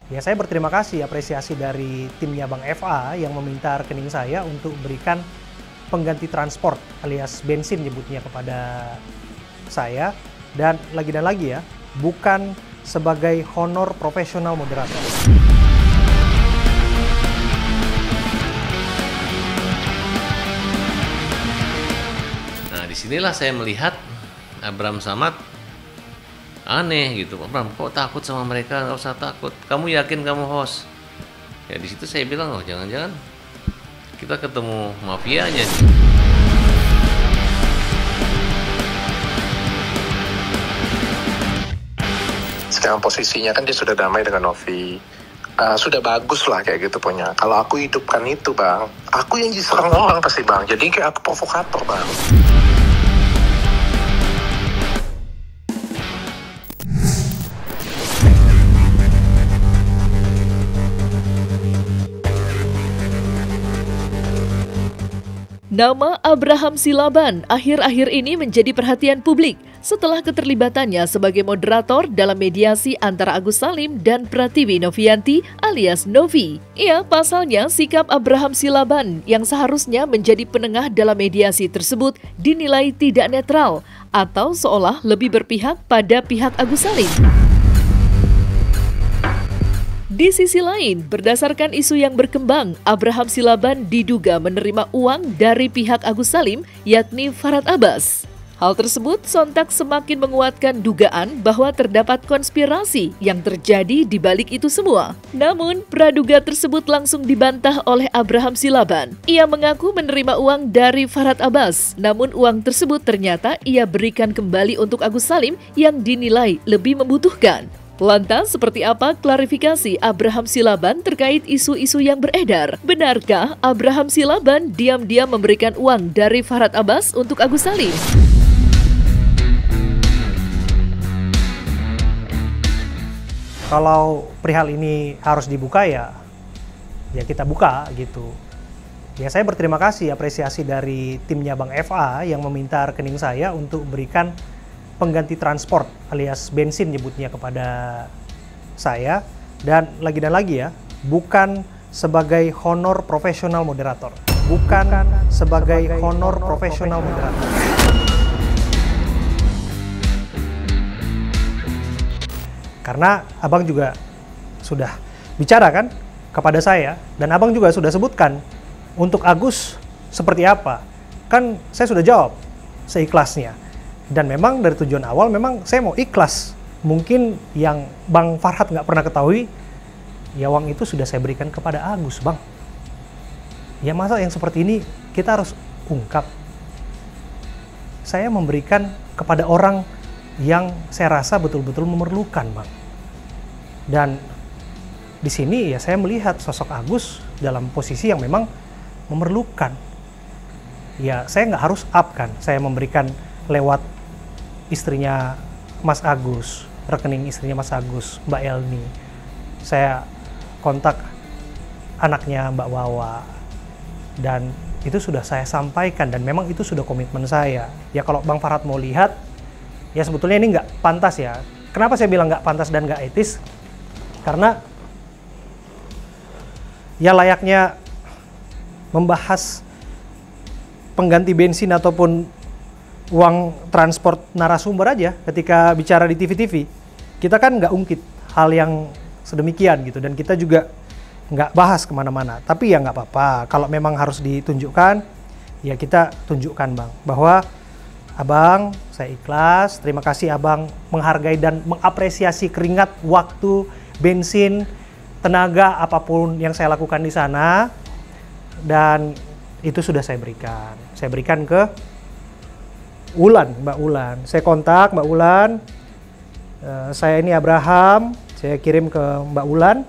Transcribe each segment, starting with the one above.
Ya, saya berterima kasih apresiasi dari timnya Bang FA yang meminta rekening saya untuk berikan pengganti transport alias bensin nyebutnya kepada saya, dan lagi ya, bukan sebagai honor profesional moderator. Nah, disinilah saya melihat Abraham Samad aneh gitu. Abraham, kok takut sama mereka? Nggak usah takut. Kamu yakin kamu host? Ya di situ saya bilang, oh jangan-jangan kita ketemu mafianya nih. Sekarang posisinya kan dia sudah damai dengan Novi. Sudah bagus lah kayak gitu punya. Kalau aku hidupkan itu bang, aku yang diserang orang pasti bang. Jadi kayak aku provokator bang. Nama Abraham Silaban akhir-akhir ini menjadi perhatian publik setelah keterlibatannya sebagai moderator dalam mediasi antara Agus Salim dan Pratiwi Novianti alias Novi. Pasalnya sikap Abraham Silaban yang seharusnya menjadi penengah dalam mediasi tersebut dinilai tidak netral atau seolah lebih berpihak pada pihak Agus Salim. Di sisi lain, berdasarkan isu yang berkembang, Abraham Silaban diduga menerima uang dari pihak Agus Salim, yakni Farhad Abbas. Hal tersebut sontak semakin menguatkan dugaan bahwa terdapat konspirasi yang terjadi di balik itu semua. Namun, praduga tersebut langsung dibantah oleh Abraham Silaban. Ia mengaku menerima uang dari Farhad Abbas, namun uang tersebut ternyata ia berikan kembali untuk Agus Salim yang dinilai lebih membutuhkan. Lantas, seperti apa klarifikasi Abraham Silaban terkait isu-isu yang beredar? Benarkah Abraham Silaban diam-diam memberikan uang dari Farhad Abbas untuk Agus Salim? Kalau perihal ini harus dibuka ya kita buka gitu. Ya, saya berterima kasih apresiasi dari timnya Bang FA yang meminta rekening saya untuk berikan pengganti transport alias bensin nyebutnya kepada saya, dan lagi ya, bukan sebagai honor profesional moderator. Bukan sebagai honor profesional moderator. Karena abang juga sudah bicara kan kepada saya, dan abang juga sudah sebutkan untuk Agus seperti apa. Kan saya sudah jawab seikhlasnya. Dan memang dari tujuan awal memang saya mau ikhlas. Mungkin yang Bang Farhad nggak pernah ketahui, ya uang itu sudah saya berikan kepada Agus, Bang. Ya masa yang seperti ini kita harus ungkap. Saya memberikan kepada orang yang saya rasa betul-betul memerlukan, Bang. Dan di sini ya saya melihat sosok Agus dalam posisi yang memang memerlukan. Ya saya nggak harus up kan, saya memberikan lewat istrinya Mas Agus, rekening istrinya Mas Agus, Mbak Elmi. Saya kontak anaknya Mbak Wawa, dan itu sudah saya sampaikan, dan memang itu sudah komitmen saya. Ya kalau Bang Farhad mau lihat, ya sebetulnya ini nggak pantas ya. Kenapa saya bilang nggak pantas dan nggak etis? Karena ya layaknya membahas pengganti bensin ataupun uang transport narasumber aja ketika bicara di TV-TV. Kita kan nggak ungkit hal yang sedemikian gitu, dan kita juga nggak bahas kemana-mana. Tapi ya nggak apa-apa, kalau memang harus ditunjukkan, ya kita tunjukkan Bang, bahwa Abang, saya ikhlas, terima kasih Abang menghargai dan mengapresiasi keringat, waktu, bensin, tenaga, apapun yang saya lakukan di sana, dan itu sudah saya berikan. Saya berikan ke Mbak Ulan. Saya kontak Mbak Ulan, saya ini Abraham, saya kirim ke Mbak Ulan,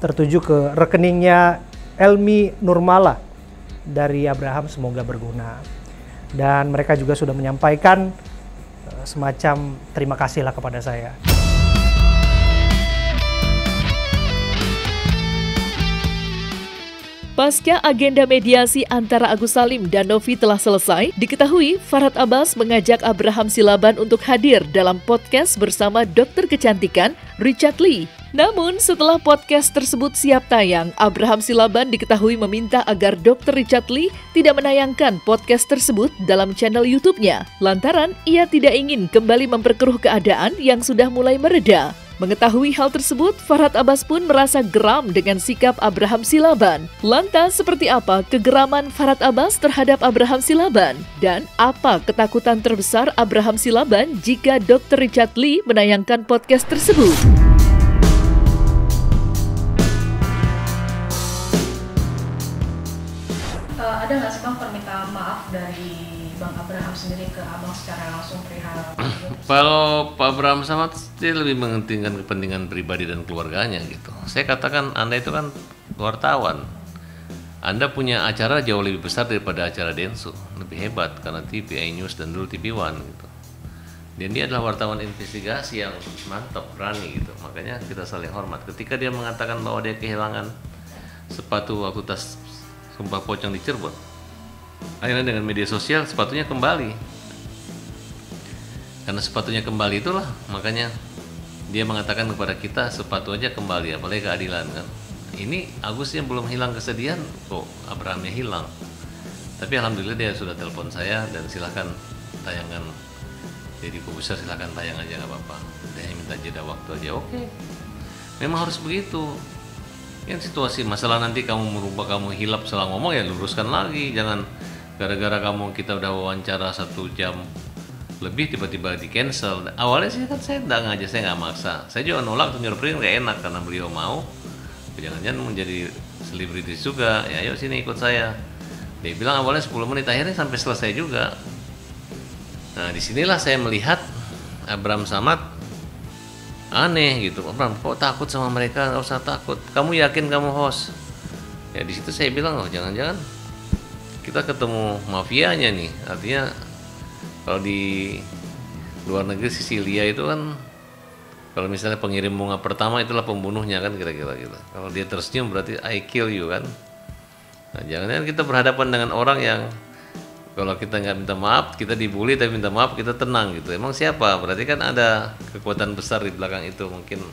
tertuju ke rekeningnya Elmi Nurmala dari Abraham, semoga berguna. Dan mereka juga sudah menyampaikan semacam terima kasih lah kepada saya. Pasca agenda mediasi antara Agus Salim dan Novi telah selesai, diketahui Farhad Abbas mengajak Abraham Silaban untuk hadir dalam podcast bersama dokter kecantikan Richard Lee. Namun setelah podcast tersebut siap tayang, Abraham Silaban diketahui meminta agar Dr. Richard Lee tidak menayangkan podcast tersebut dalam channel YouTube-nya, lantaran ia tidak ingin kembali memperkeruh keadaan yang sudah mulai mereda. Mengetahui hal tersebut, Farhad Abbas pun merasa geram dengan sikap Abraham Silaban. Lantas, seperti apa kegeraman Farhad Abbas terhadap Abraham Silaban? Dan apa ketakutan terbesar Abraham Silaban jika Dr. Richard Lee menayangkan podcast tersebut? Ada nggak sih Bang permintaan maaf dari Bang Abraham sendiri ke Abang secara langsung perihal? Kalau Pak Abraham Samad dia lebih mengentingkan kepentingan pribadi dan keluarganya gitu. Saya katakan Anda itu kan wartawan. Anda punya acara jauh lebih besar daripada acara Densu, lebih hebat karena TV iNews dan dulu TV One gitu. Dan dia adalah wartawan investigasi yang mantap, berani gitu. Makanya kita saling hormat. Ketika dia mengatakan bahwa dia kehilangan sepatu waktu tas Sumpah Pocong di Cirebon, akhirnya dengan media sosial sepatunya kembali. Karena sepatunya kembali itulah makanya dia mengatakan kepada kita sepatu aja kembali, apalagi keadilan kan. Ini Agusnya belum hilang kesedihan kok Abrahamnya hilang. Tapi alhamdulillah dia sudah telepon saya dan silahkan tayangan Deddy Corbuzier, silahkan tayang aja nggak apa-apa. Dia minta jeda waktu aja. Oke. Memang harus begitu. Yang situasi masalah nanti kamu merubah, kamu hilap salah ngomong ya luruskan lagi. Jangan gara-gara kita udah wawancara 1 jam lebih tiba-tiba di cancel. Awalnya sih kan saya nggak ngajak, saya nggak maksa. Saya juga nolak tuh nyerpring nggak enak karena beliau mau. Jangan-jangan menjadi selebritis juga. Ya ayo sini ikut saya. Dia bilang awalnya 10 menit, akhirnya sampai selesai juga. Nah disinilah saya melihat Abraham Samad aneh gitu. Abraham kok takut sama mereka? Nggak usah takut. Kamu yakin kamu host? Ya di situ saya bilang jangan-jangan kita ketemu mafianya nih. Artinya kalau di luar negeri Sisilia itu kan kalau misalnya pengirim bunga pertama itulah pembunuhnya kan kira-kira gitu. Kalau dia tersenyum berarti I kill you kan. Nah, jangan-jangan kita berhadapan dengan orang yang kalau kita nggak minta maaf, kita dibully, tapi minta maaf kita tenang gitu. Emang siapa? Berarti kan ada kekuatan besar di belakang itu, mungkin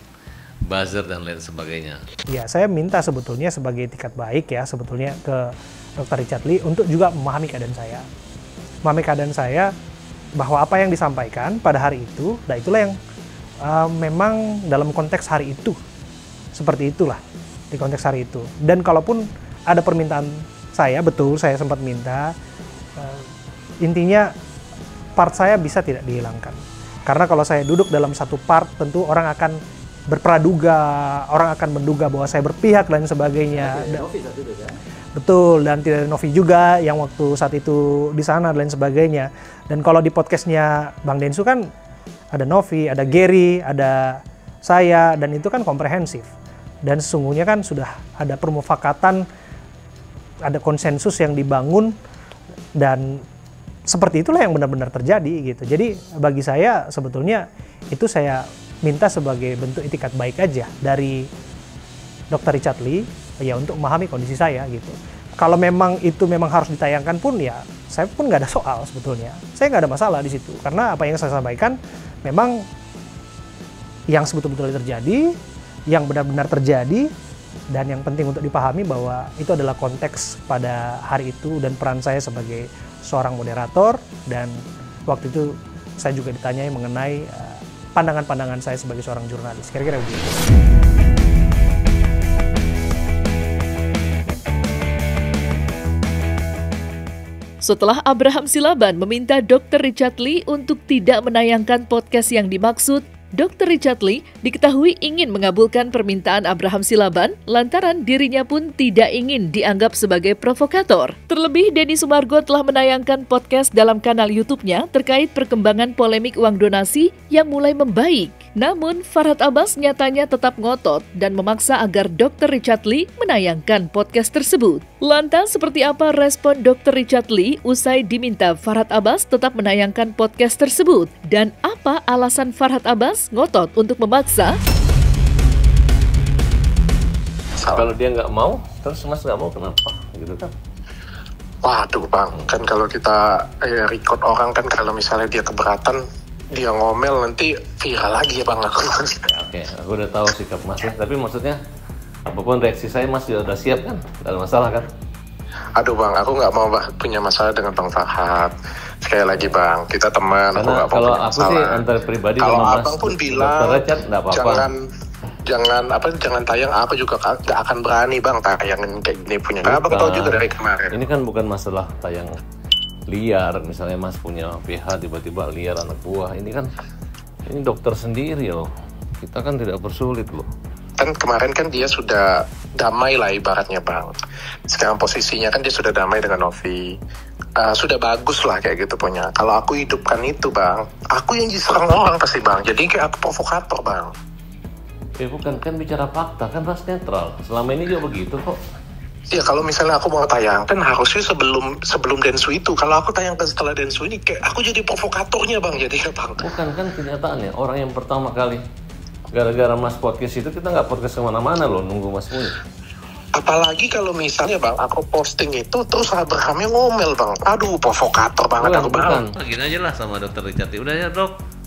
buzzer dan lain sebagainya. Ya, saya minta sebetulnya sebagai etikat baik ya sebetulnya ke Dr. Richard Lee untuk juga memahami keadaan saya. Memahami keadaan saya bahwa apa yang disampaikan pada hari itu, nah itulah yang memang dalam konteks hari itu. Seperti itulah di konteks hari itu. Dan kalaupun ada permintaan saya, betul saya sempat minta, intinya part saya bisa tidak dihilangkan. Karena kalau saya duduk dalam satu part, tentu orang akan berpraduga, orang akan menduga bahwa saya berpihak dan sebagainya. Novi saat itu kan? Betul, dan tidak ada Novi juga yang waktu saat itu di sana dan lain sebagainya. Dan kalau di podcastnya Bang Densu kan ada Novi, ada Gary, ada saya, dan itu kan komprehensif. Dan sesungguhnya kan sudah ada permufakatan, ada konsensus yang dibangun, dan seperti itulah yang benar-benar terjadi gitu. Jadi bagi saya sebetulnya itu saya minta sebagai bentuk itikat baik aja dari Dr. Richard Lee ya untuk memahami kondisi saya gitu. Kalau memang itu memang harus ditayangkan pun ya saya pun nggak ada soal sebetulnya. Saya nggak ada masalah di situ karena apa yang saya sampaikan memang yang sebetul-betul terjadi, yang benar-benar terjadi. Dan yang penting untuk dipahami bahwa itu adalah konteks pada hari itu dan peran saya sebagai seorang moderator, dan waktu itu saya juga ditanyai mengenai pandangan-pandangan saya sebagai seorang jurnalis. Kira-kira begitu. Setelah Abraham Silaban meminta Dr. Richard Lee untuk tidak menayangkan podcast yang dimaksud, Dr. Richard Lee diketahui ingin mengabulkan permintaan Abraham Silaban lantaran dirinya pun tidak ingin dianggap sebagai provokator. Terlebih, Denny Sumargo telah menayangkan podcast dalam kanal YouTube-nya terkait perkembangan polemik uang donasi yang mulai membaik. Namun, Farhad Abbas nyatanya tetap ngotot dan memaksa agar Dr. Richard Lee menayangkan podcast tersebut. Lantas, seperti apa respon Dr. Richard Lee usai diminta Farhad Abbas tetap menayangkan podcast tersebut? Dan apa alasan Farhad Abbas ngotot untuk memaksa? Kalau dia nggak mau, terus Mas nggak mau kenapa gitu kan? Waduh bang, kan kalau kita record orang kan kalau misalnya dia keberatan, dia ngomel nanti viral lagi ya bang aku. Oke, aku udah tahu sikap Mas ya, tapi maksudnya apapun reaksi saya Mas udah siap kan? Gak ada masalah kan? Aduh bang, aku nggak mau punya masalah dengan Bang Farhad. Sekali lagi bang, kita teman, aku nggak mau kalau punya aku masalah. sih antar pribadi kalau sama abang Mas, pun bilang Dr. Richard nggak apa-apa. jangan tayang, aku juga nggak akan berani bang tayangin kayak gini punya. Karena abang tahu juga dari kemarin. Ini kan bukan masalah tayang liar, misalnya Mas punya PH tiba-tiba liar anak buah. Ini dokter sendiri loh. Kita kan tidak bersulit loh. Kan kemarin kan dia sudah damai lah ibaratnya bang. Sekarang posisinya kan dia sudah damai dengan Novi. Sudah bagus lah kayak gitu punya. Kalau aku hidupkan itu bang, aku yang diserang orang pasti bang. Jadi kayak aku provokator bang. Bukan, kan bicara fakta, kan Mas netral. Selama ini juga begitu kok. Ya kalau misalnya aku mau tayangkan harusnya sebelum Densu itu. Kalau aku tayangkan setelah Densu ini kayak aku jadi provokatornya bang. Jadi ya bang. Bukan, kan kenyataannya orang yang pertama kali gara-gara Mas podcast itu kita nggak podcast kemana-mana loh, nunggu Mas punya. Apalagi kalau misalnya bang aku posting itu terus Abrahamnya ngomel bang. Aduh provokator banget aku bang. Gini aja lah sama Dokter Richard. Udah ya dok.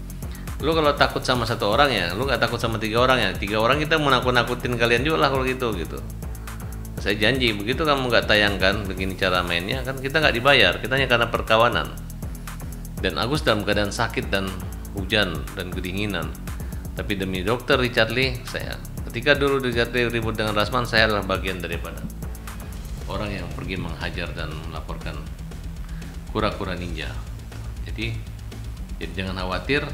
Lu kalau takut sama satu orang ya, lu nggak takut sama 3 orang ya. 3 orang kita mau nakut-nakutin kalian juga lah kalau gitu. Saya janji begitu kamu nggak tayangkan begini cara mainnya kan kita nggak dibayar, kita hanya karena perkawanan. Dan Agus dalam keadaan sakit dan hujan dan kedinginan. Tapi demi Dokter Richard Lee, ketika dulu Richard Lee ribut dengan Rasman, saya adalah bagian daripada orang yang pergi menghajar dan melaporkan kura-kura ninja. Jadi jangan khawatir.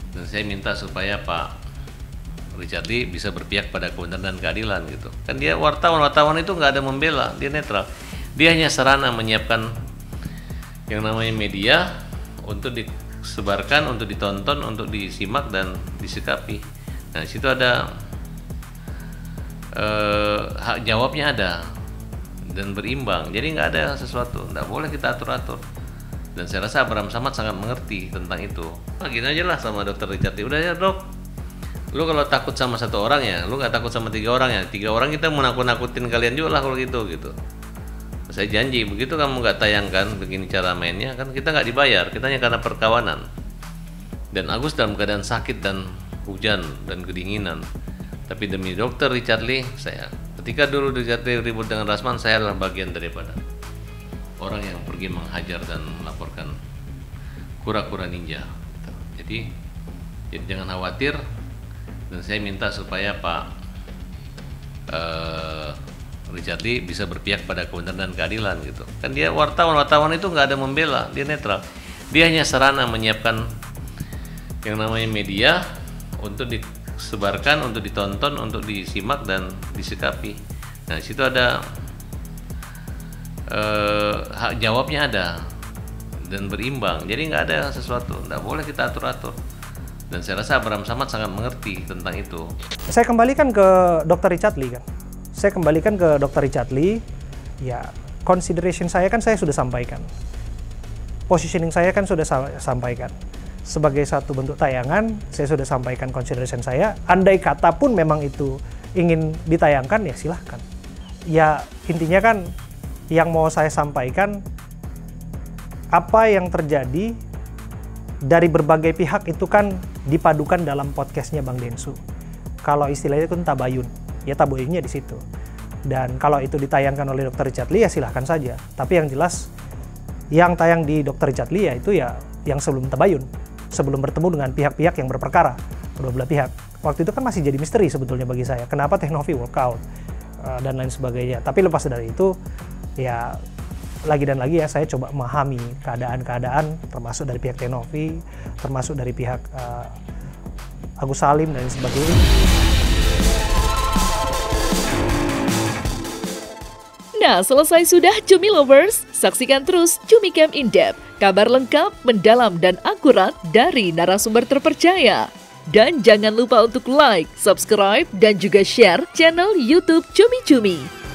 Dan saya minta supaya Pak Richard Lee bisa berpihak pada kebenaran dan keadilan gitu. Kan dia wartawan itu nggak ada membela, dia netral. Dia hanya sarana menyiapkan yang namanya media untuk disebarkan, untuk ditonton, untuk disimak dan disikapi. Nah, di situ ada hak jawabnya ada dan berimbang. Jadi nggak ada sesuatu, nggak boleh kita atur-atur. Dan saya rasa Abraham Samad sangat mengerti tentang itu. Gini aja lah sama Dokter Richard. Udah ya dok. Lu kalau takut sama satu orang ya, lu nggak takut sama 3 orang ya. 3 orang kita mau nakut-nakutin kalian juga lah kalau gitu. Saya janji begitu kamu nggak tayangkan begini cara mainnya kan kita nggak dibayar, kita hanya karena perkawanan. Dan Agus dalam keadaan sakit dan hujan dan kedinginan. Tapi demi Dokter Richard Lee, ketika dulu Richard Lee ribut dengan Rasman, saya adalah bagian daripada orang yang pergi menghajar dan melaporkan kura-kura ninja. Jadi jangan khawatir. Dan saya minta supaya Pak Richard Lee bisa berpihak pada kebenaran dan keadilan gitu. Kan dia wartawan itu nggak ada membela, dia netral. Dia hanya sarana menyiapkan yang namanya media untuk disebarkan, untuk ditonton, untuk disimak dan disikapi. Nah, di situ ada hak jawabnya ada dan berimbang. Jadi nggak ada sesuatu, nggak boleh kita atur-atur. Dan saya rasa Abraham Samad sangat mengerti tentang itu. Saya kembalikan ke Dr. Richard Lee kan. Saya kembalikan ke Dr. Richard Lee. Ya, consideration saya kan saya sudah sampaikan. Positioning saya kan sudah sampaikan. Sebagai satu bentuk tayangan, saya sudah sampaikan consideration saya. Andai kata pun memang itu ingin ditayangkan, ya silahkan. Ya, intinya kan yang mau saya sampaikan, apa yang terjadi dari berbagai pihak itu kan dipadukan dalam podcastnya Bang Densu. Kalau istilahnya itu tabayun, ya tabayunnya di situ. Dan kalau itu ditayangkan oleh Dr. Richard Lee ya silahkan saja. Tapi yang jelas, yang tayang di Dr. Richard Lee ya itu ya yang sebelum tabayun, sebelum bertemu dengan pihak-pihak yang berperkara, kedua belah pihak. Waktu itu kan masih jadi misteri sebetulnya bagi saya, kenapa Teknovi walkout dan lain sebagainya. Tapi lepas dari itu, ya lagi dan lagi ya saya coba memahami keadaan-keadaan termasuk dari pihak Teknovi, termasuk dari pihak Agus Salim dan sebagainya. Nah, selesai sudah Cumi Lovers. Saksikan terus Cumi Camp In Depth, kabar lengkap, mendalam, dan akurat dari narasumber terpercaya. Dan jangan lupa untuk like, subscribe, dan juga share channel YouTube Cumi Cumi.